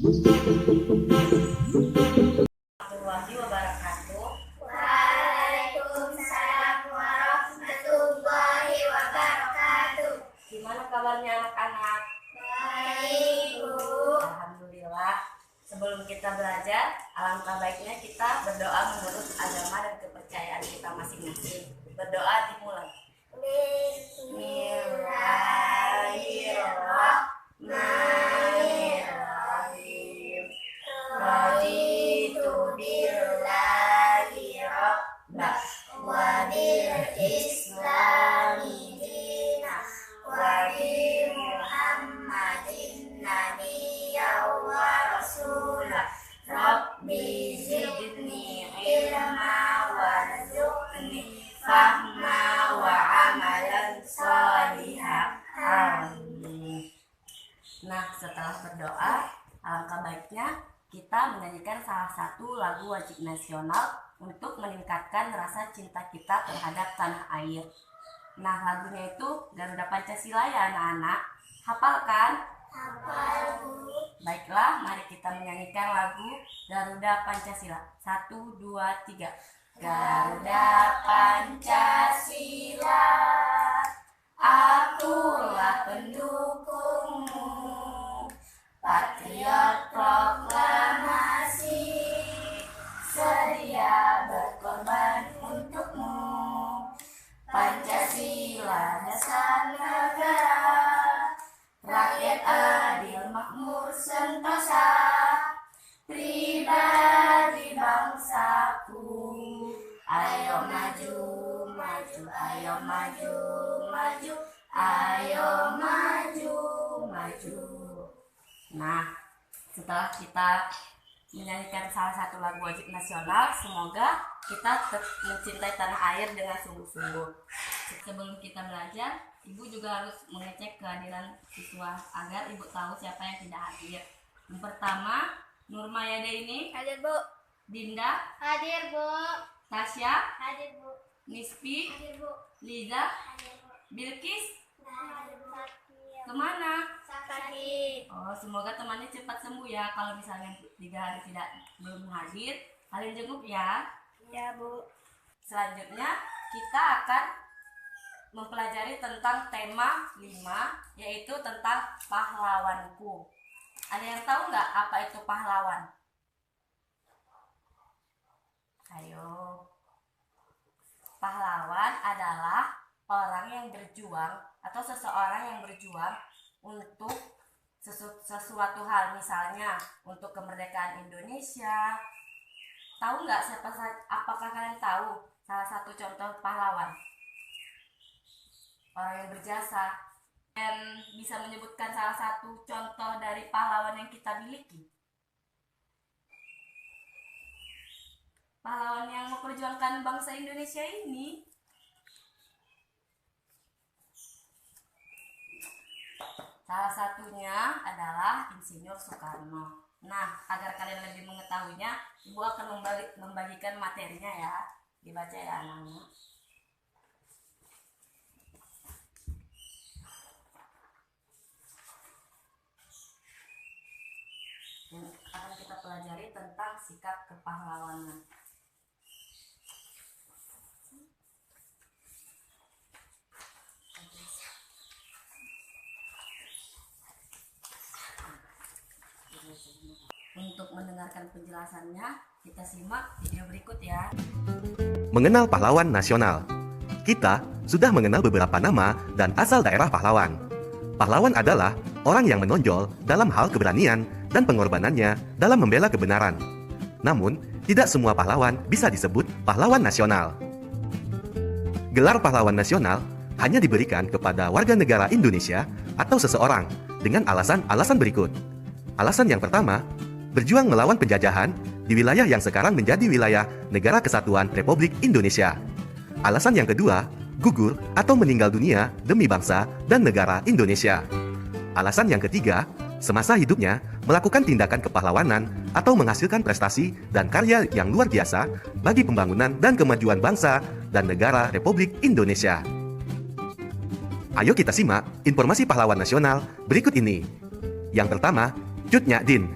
Warahmatullahi wabarakatuh. Waalaikumsalam warahmatullahi wabarakatuh. Gimana kabarnya anak-anak? Baik, Bu. Alhamdulillah. Sebelum kita belajar, alangkah baiknya kita berdoa menurut agama dan kepercayaan kita masing-masing. Berdoa dimulai. Bismillahirrahmanirrahim. Raditu billahi rabba wa bil islami dina wa bi Muhammadin nabiyyan wa rasulah. Rabbi zidni ilma warzuqni fahma wa amalan sholihah. Amin. Nah, setelah berdoa, alangkah baiknya kita menyanyikan salah satu lagu wajib nasional untuk meningkatkan rasa cinta kita terhadap tanah air. Nah, lagunya itu Garuda Pancasila ya anak-anak. Hafal kan? Hafal, Bu. Baiklah, mari kita menyanyikan lagu Garuda Pancasila. 1, 2, 3. Garuda Pancasila, akulah pendukungmu. Patriot proklamasi, sedia berkorban untukmu. Pancasila dasar negara, rakyat adil makmur sentosa, pribadi bangsaku. Ayo maju, maju, ayo maju, maju, ayo maju, maju. Nah, setelah kita menyanyikan salah satu lagu wajib nasional, semoga kita mencintai tanah air dengan sungguh-sungguh. Sebelum kita belajar, Ibu juga harus mengecek kehadiran siswa agar Ibu tahu siapa yang tidak hadir. Yang pertama, Nurmayade ini, Hadir, Bu. Dinda, Hadir, Bu. Tasya, Hadir, Bu. Nispi, Hadir, Bu. Liza, Hadir, Bu. Bilkis, Hadir, Bu. kemana? Sakit. Oh, semoga temannya cepat sembuh ya. Kalau misalnya 3 hari belum hadir, kalian jenguk ya. Ya, Bu. Selanjutnya kita akan mempelajari tentang tema 5, yaitu tentang pahlawanku. Ada yang tahu nggak apa itu pahlawan? Ayo. Pahlawan adalah orang yang berjuang atau seseorang yang berjuang untuk sesuatu hal, misalnya untuk kemerdekaan Indonesia. Tahu nggak apakah kalian tahu salah satu contoh pahlawan? Orang yang berjasa. Dan bisa menyebutkan salah satu contoh dari pahlawan yang kita miliki. Pahlawan yang memperjuangkan bangsa Indonesia ini. Salah satunya adalah Insinyur Soekarno. Nah, agar kalian lebih mengetahuinya, Ibu akan membagikan materinya ya. Dibaca ya anak-anak. Yang akan kita pelajari tentang sikap kepahlawanan. Untuk mendengarkan penjelasannya, kita simak video berikut ya. Mengenal pahlawan nasional. Kita sudah mengenal beberapa nama dan asal daerah pahlawan. Pahlawan adalah orang yang menonjol dalam hal keberanian dan pengorbanannya dalam membela kebenaran. Namun, tidak semua pahlawan bisa disebut pahlawan nasional. Gelar pahlawan nasional hanya diberikan kepada warga negara Indonesia atau seseorang dengan alasan-alasan berikut. Alasan yang pertama, berjuang melawan penjajahan di wilayah yang sekarang menjadi wilayah Negara Kesatuan Republik Indonesia. Alasan yang kedua, gugur atau meninggal dunia demi bangsa dan negara Indonesia. Alasan yang ketiga, semasa hidupnya melakukan tindakan kepahlawanan atau menghasilkan prestasi dan karya yang luar biasa bagi pembangunan dan kemajuan bangsa dan negara Republik Indonesia. Ayo kita simak informasi pahlawan nasional berikut ini. Yang pertama, Cut Nyak Dien.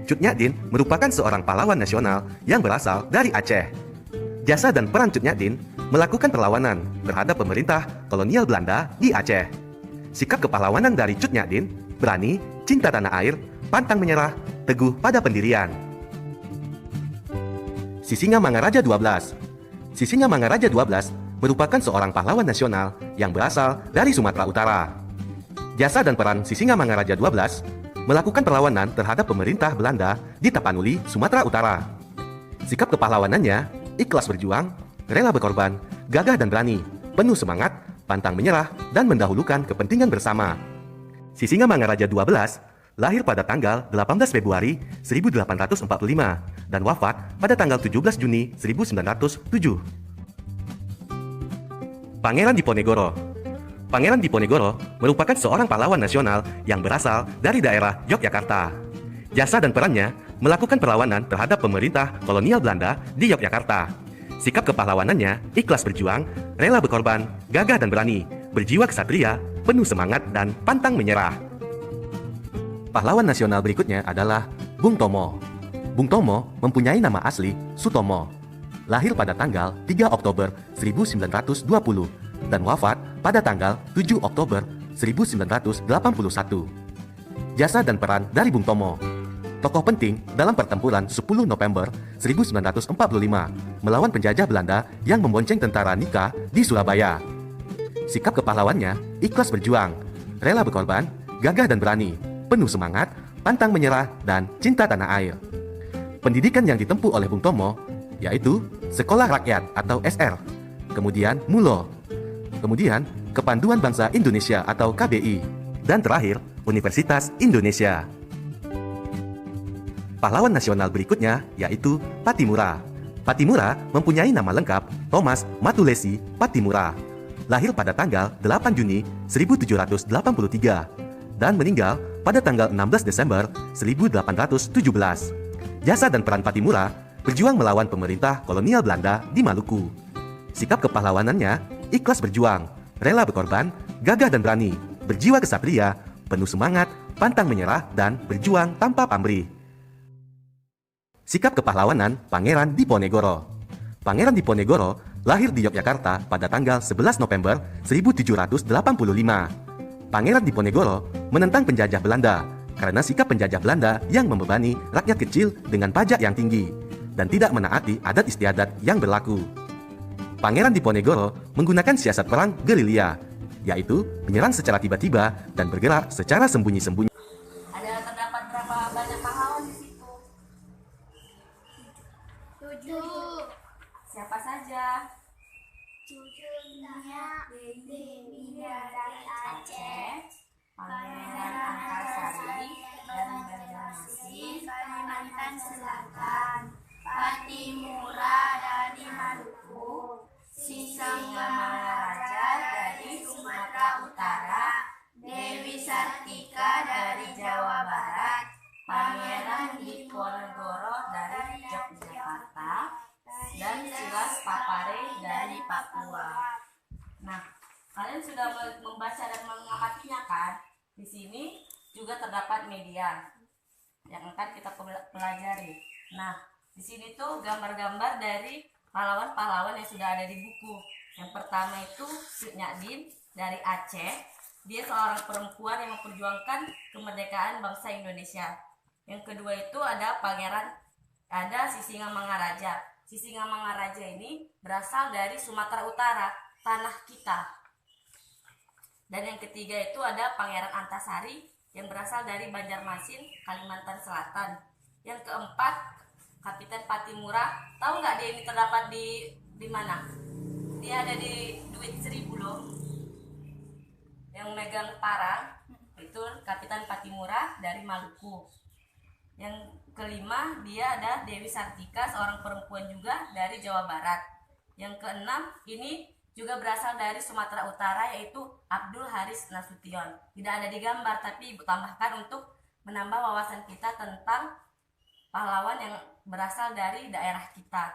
Cut Nyak Dien merupakan seorang pahlawan nasional yang berasal dari Aceh. Jasa dan peran Cut Nyak Dien melakukan perlawanan terhadap pemerintah kolonial Belanda di Aceh. Sikap kepahlawanan dari Cut Nyak Dien berani, cinta tanah air, pantang menyerah, teguh pada pendirian. Sisingamangaraja 12. Sisingamangaraja 12 merupakan seorang pahlawan nasional yang berasal dari Sumatera Utara. Jasa dan peran Sisingamangaraja 12 melakukan perlawanan terhadap pemerintah Belanda di Tapanuli, Sumatera Utara. Sikap kepahlawanannya ikhlas berjuang, rela berkorban, gagah dan berani, penuh semangat, pantang menyerah, dan mendahulukan kepentingan bersama. Sisingamangaraja 12 lahir pada tanggal 18 Februari 1845 dan wafat pada tanggal 17 Juni 1907. Pangeran Diponegoro. Pangeran Diponegoro merupakan seorang pahlawan nasional yang berasal dari daerah Yogyakarta. Jasa dan perannya melakukan perlawanan terhadap pemerintah kolonial Belanda di Yogyakarta. Sikap kepahlawanannya ikhlas berjuang, rela berkorban, gagah dan berani, berjiwa kesatria, penuh semangat dan pantang menyerah. Pahlawan nasional berikutnya adalah Bung Tomo. Bung Tomo mempunyai nama asli Sutomo. Lahir pada tanggal 3 Oktober 1920 dan wafat pada tanggal 7 Oktober 1981. Jasa dan peran dari Bung Tomo. Tokoh penting dalam pertempuran 10 November 1945 melawan penjajah Belanda yang membonceng tentara Nika di Surabaya. Sikap kepahlawannya ikhlas berjuang, rela berkorban, gagah dan berani, penuh semangat, pantang menyerah, dan cinta tanah air. Pendidikan yang ditempuh oleh Bung Tomo yaitu Sekolah Rakyat atau SR, kemudian MULO, kemudian Kepanduan Bangsa Indonesia atau KBI, dan terakhir Universitas Indonesia. Pahlawan nasional berikutnya yaitu Patimura. Patimura mempunyai nama lengkap Thomas Matulesi Patimura. Lahir pada tanggal 8 Juni 1783 dan meninggal pada tanggal 16 Desember 1817. Jasa dan peran Patimura berjuang melawan pemerintah kolonial Belanda di Maluku. Sikap kepahlawanannya ikhlas berjuang, rela berkorban, gagah dan berani, berjiwa kesatria, penuh semangat, pantang menyerah, dan berjuang tanpa pamrih. Sikap kepahlawanan Pangeran Diponegoro. Pangeran Diponegoro lahir di Yogyakarta pada tanggal 11 November 1785. Pangeran Diponegoro menentang penjajah Belanda karena sikap penjajah Belanda yang membebani rakyat kecil dengan pajak yang tinggi dan tidak menaati adat istiadat yang berlaku. Pangeran Diponegoro menggunakan siasat perang gerilya, yaitu menyerang secara tiba-tiba dan bergerak secara sembunyi-sembunyi. Ada terdapat berapa banyak pahlawan di situ? 7. Siapa saja? Cucunya Dewi dari Aceh, Pangeran Antasari dan Banjarmasin, Kalimantan Selatan, Patimura dari Maluku, Sisingamangaraja dari Sumatera Utara, Dewi Sartika dari Jawa Barat, Pangeran Diponegoro dari Yogyakarta, dan Silas Papare dari Papua. Nah, kalian sudah membaca dan mengamatinya kan? Di sini juga terdapat media yang akan kita pelajari. Nah, di sini tuh gambar-gambar dari pahlawan-pahlawan yang sudah ada di buku. Yang pertama itu Cut Nyak Dien dari Aceh. Dia seorang perempuan yang memperjuangkan kemerdekaan bangsa Indonesia. Yang kedua itu ada Sisingamangaraja. Sisingamangaraja ini berasal dari Sumatera Utara, tanah kita. Dan yang ketiga itu ada Pangeran Antasari yang berasal dari Banjarmasin, Kalimantan Selatan. Yang keempat Kapiten Patimura. Tahu nggak dia ini terdapat di mana? Dia ada di duit 1000 loh. Yang megang parang itu Kapiten Patimura dari Maluku. Yang kelima dia ada Dewi Sartika, seorang perempuan juga dari Jawa Barat. Yang keenam ini juga berasal dari Sumatera Utara yaitu Abdul Haris Nasution. Tidak ada di gambar tapi ibu tambahkan untuk menambah wawasan kita tentang pahlawan yang berasal dari daerah kita.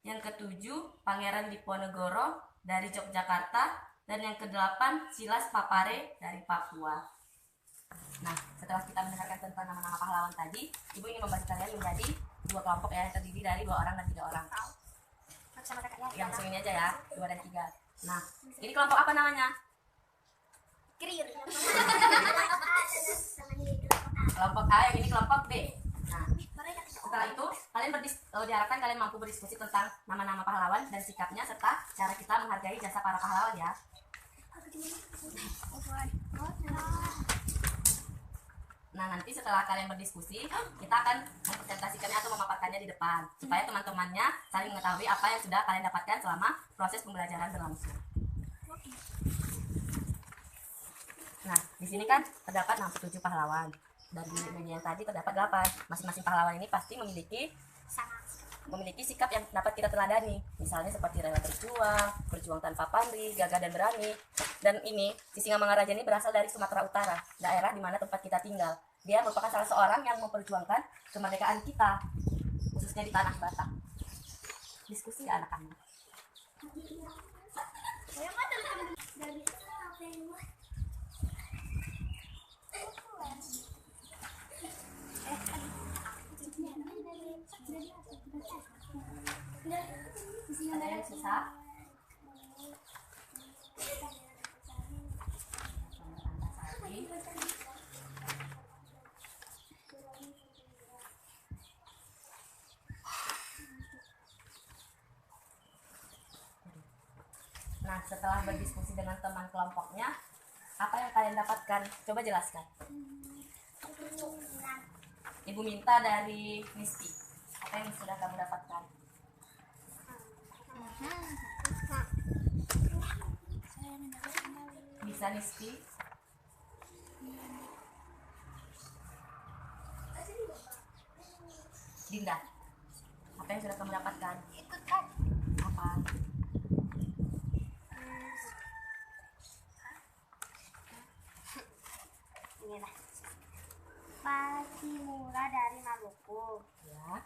Yang ketujuh Pangeran Diponegoro dari Yogyakarta dan yang kedelapan Silas Papare dari Papua. Nah, setelah kita mendengarkan tentang nama-nama pahlawan tadi, Ibu ingin membagi kalian menjadi 2 kelompok yang terdiri dari 2 orang dan 3 orang. Sama kakaknya. Yang langsung ini aja ya, 2 dan 3. Nah, ini kelompok apa namanya? Kriur. Kelompok A, yang ini kelompok B. Nah, setelah itu kalian diharapkan kalian mampu berdiskusi tentang nama-nama pahlawan dan sikapnya serta cara kita menghargai jasa para pahlawan ya. Nah, nanti setelah kalian berdiskusi, kita akan mempresentasikannya atau memaparkannya di depan supaya teman-temannya saling mengetahui apa yang sudah kalian dapatkan selama proses pembelajaran berlangsung. Nah, di sini kan terdapat 67 pahlawan. Dan di media yang tadi terdapat 8. Masing-masing pahlawan ini pasti memiliki sikap yang dapat kita teladani. Misalnya seperti rela berjuang tanpa pamrih, gagah dan berani. Dan ini, Sisingamangaraja ini berasal dari Sumatera Utara, daerah di mana tempat kita tinggal. Dia merupakan salah seorang yang memperjuangkan kemerdekaan kita, khususnya di tanah Batak. Diskusi ya anak-anak. Ada yang susah? Nah, setelah berdiskusi dengan teman kelompoknya, apa yang kalian dapatkan? Coba jelaskan. Ibu minta dari Misti. Apa yang sudah kamu dapatkan? Bisa Misti? Dinda, apa yang sudah kamu dapatkan? Ikut kan? Apa? Inilah. Patimura dari Maluku. Ya.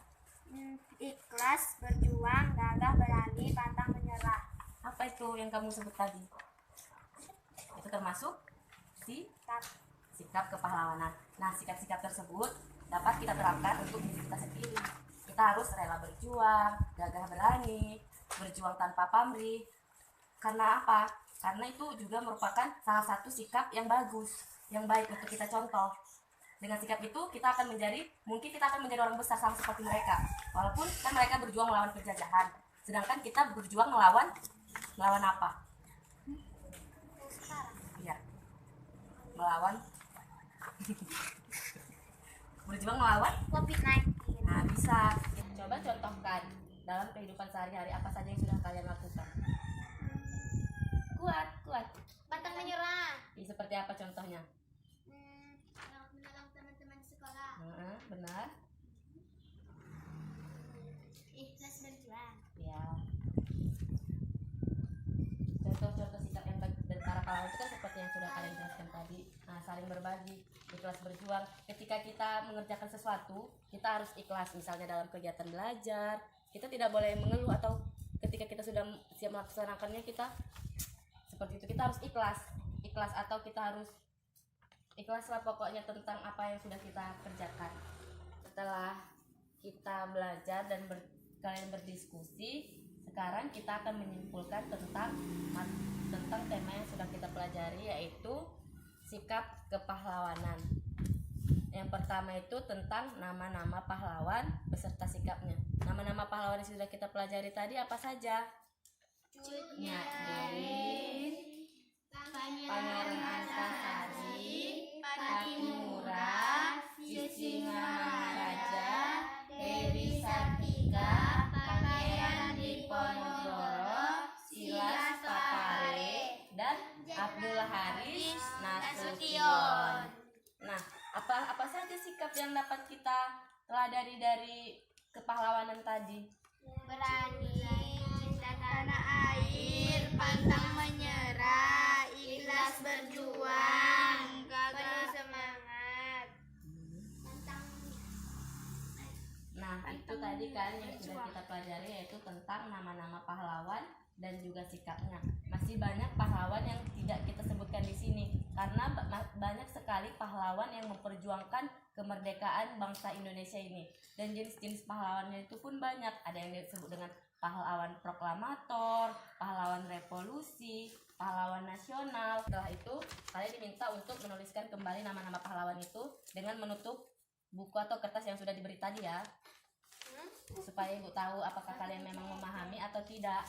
Ikhlas, berjuang, gagah, berani, pantang menyerah. Apa itu yang kamu sebut tadi? Itu termasuk sikap kepahlawanan. Nah, sikap-sikap tersebut dapat kita terapkan untuk diri kita sendiri. Kita harus rela berjuang, gagah berani, berjuang tanpa pamrih. Karena apa? Karena itu juga merupakan salah satu sikap yang bagus, yang baik untuk kita contoh. Dengan sikap itu kita akan mungkin kita akan menjadi orang besar sama seperti mereka. Walaupun kan mereka berjuang melawan penjajahan, sedangkan kita berjuang melawan apa? Iya, melawan berjuang melawan COVID-19. Nah, bisa. Coba contohkan dalam kehidupan sehari-hari apa saja yang sudah kalian lakukan. Kuat. Pantang menyerah. Seperti apa contohnya? Menolong teman-teman sekolah. Benar. Ikhlas berjuang. Ya. Contoh-contoh sikap yang baik dari para pahlawan itu kan seperti yang sudah kalian jelaskan tadi. Nah, saling berbagi, ikhlas berjuang. Ketika kita mengerjakan sesuatu, kita harus ikhlas. Misalnya dalam kegiatan belajar, kita tidak boleh mengeluh, atau ketika kita sudah siap melaksanakannya kita seperti itu, kita harus ikhlas, atau kita harus ikhlaslah pokoknya tentang apa yang sudah kita kerjakan. Setelah kita belajar dan kalian berdiskusi, sekarang kita akan menyimpulkan tentang tema yang sudah kita pelajari, yaitu sikap kepahlawanan. Yang pertama itu tentang nama-nama pahlawan beserta sikapnya. Nama-nama pahlawan yang sudah kita pelajari tadi apa saja? Cut Nyadin, Pangeran Antasari, Patimura, Sisingamangaraja, Dewi Sartika, Pangeran Diponegoro, Silas Papare, dan Abdul Haris Nasution. Nah, apa saja sikap yang dapat kita teladani dari kepahlawanan tadi? berani, cinta tanah air, pantang menyerah, ikhlas berjuang, penuh semangat. Nah, itu tadi kan yang sudah kita pelajari, yaitu tentang nama-nama pahlawan dan juga sikapnya. Masih banyak pahlawan yang tidak kita sebutkan di sini, karena banyak sekali pahlawan yang memperjuangkan kemerdekaan bangsa Indonesia ini. Dan jenis-jenis pahlawannya itu pun banyak. Ada yang disebut dengan pahlawan proklamator, pahlawan revolusi, pahlawan nasional. Setelah itu kalian diminta untuk menuliskan kembali nama-nama pahlawan itu dengan menutup buku atau kertas yang sudah diberi tadi ya, supaya ibu tahu apakah kalian memang memahami atau tidak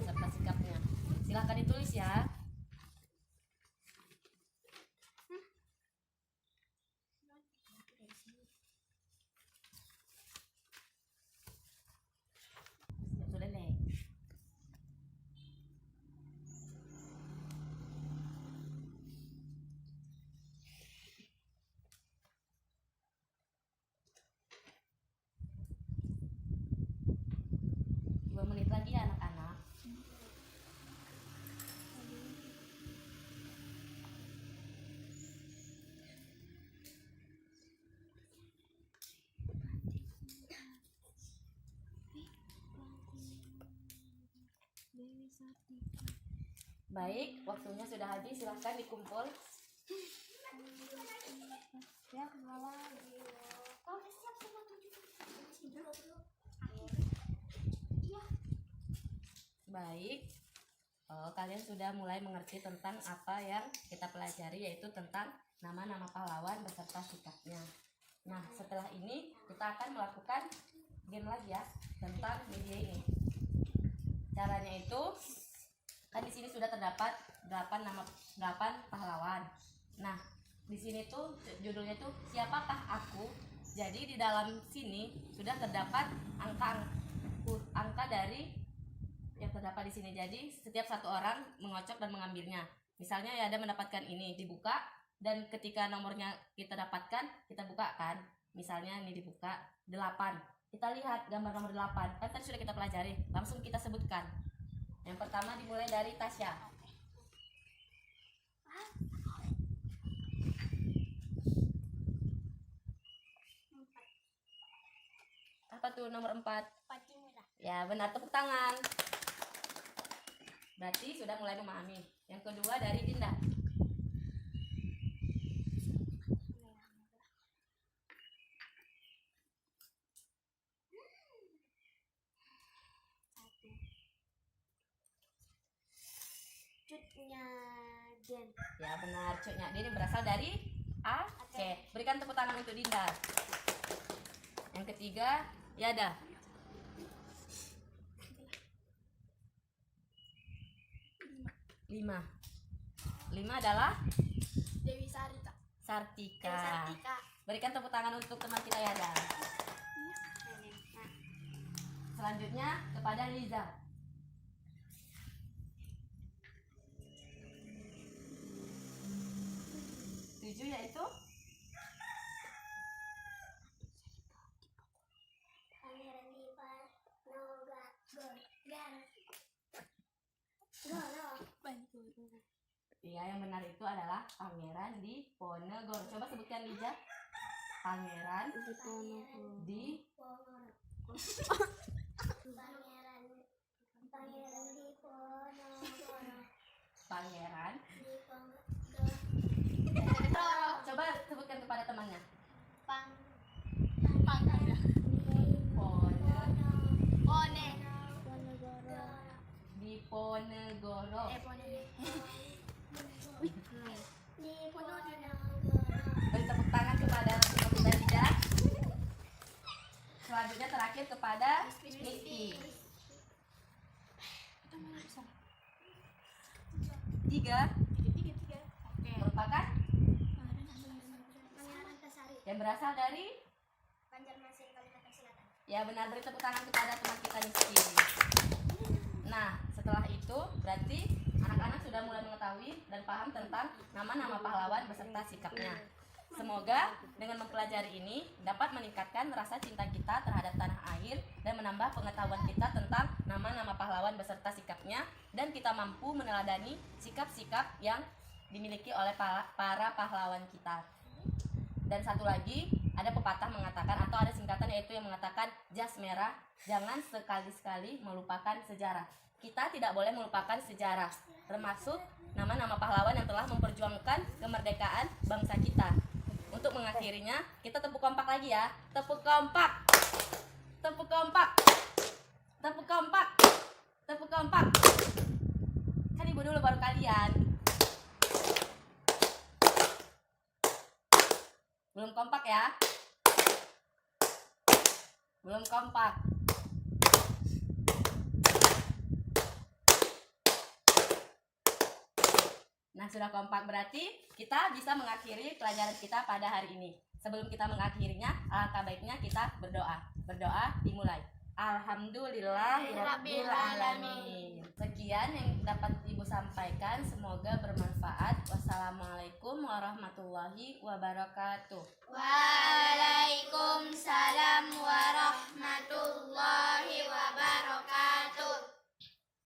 beserta sikapnya. Silahkan ditulis ya. Sudah nih. Menit lagi ya anak-anak. Baik, waktunya sudah habis, silahkan dikumpul. Ya, kenalan. Kau udah siap semua 7. Iya. Baik, kalian sudah mulai mengerti tentang apa yang kita pelajari, yaitu tentang nama-nama pahlawan beserta sikapnya. Nah, setelah ini kita akan melakukan game lagi ya tentang media ini. Caranya itu kan di sini sudah terdapat 8 pahlawan. Nah, di sini tuh judulnya tuh siapakah aku. Jadi di dalam sini sudah terdapat angka dari yang terdapat di sini. Jadi setiap satu orang mengocok dan mengambilnya. Misalnya ya ada mendapatkan ini, dibuka, dan ketika nomornya kita dapatkan, kita buka kan. Misalnya ini dibuka 8. Kita lihat gambar nomor 8. Kan tadi sudah kita pelajari. Langsung kita sebutkan. Yang pertama dimulai dari Tasya. Apa tuh nomor 4? Peci merah. Ya benar, tepuk tangan. Berarti sudah mulai memahami. Yang kedua dari Dinda. Cutnya Den. Ya benar, cutnya ini berasal dari Aceh. Berikan tepuk tangan untuk Dinda. Yang ketiga Yada. Lima adalah Dewi Sarika. Sartika. Berikan tepuk tangan untuk teman kita Yada. Selanjutnya kepada Liza. Tujuh yaitu Pangeran Dipa Noga Goro. Iya, yang benar itu adalah Pangeran Diponegoro. Coba sebutkan Liza. Pangeran Diponegoro. Pangeran. Coba sebutkan kepada temannya. Diponegoro. Beri tepuk tangan kepada teman kita Liza. Selanjutnya terakhir kepada Misty. 3 merupakan yang berasal dari Banjarmasin, Kalimantan Selatan. ya benar, beri tepuk tangan kepada teman kita Misty. Nah, setelah itu berarti anak-anak sudah mulai mengetahui dan paham tentang nama-nama pahlawan beserta sikapnya. Semoga dengan mempelajari ini dapat meningkatkan rasa cinta kita terhadap tanah air dan menambah pengetahuan kita tentang nama-nama pahlawan beserta sikapnya, dan kita mampu meneladani sikap-sikap yang dimiliki oleh para pahlawan kita. Dan satu lagi, ada pepatah mengatakan atau ada singkatan yaitu yang mengatakan jas merah, jangan sekali-sekali melupakan sejarah. Kita tidak boleh melupakan sejarah, termasuk nama-nama pahlawan yang telah memperjuangkan kemerdekaan bangsa kita. Untuk mengakhirinya, kita tepuk kompak lagi ya. Tepuk kompak. Tepuk kompak. Tepuk kompak. Tepuk kompak. Kan ibu dulu baru kalian. Belum kompak ya? Belum kompak. Nah, sudah kompak berarti kita bisa mengakhiri pelajaran kita pada hari ini. Sebelum kita mengakhirinya, alangkah baiknya kita berdoa. Berdoa dimulai. Alhamdulillahirabbil alamin. Sekian yang dapat Ibu sampaikan, semoga bermanfaat. Wassalamualaikum warahmatullahi wabarakatuh. Waalaikumsalam warahmatullahi wabarakatuh.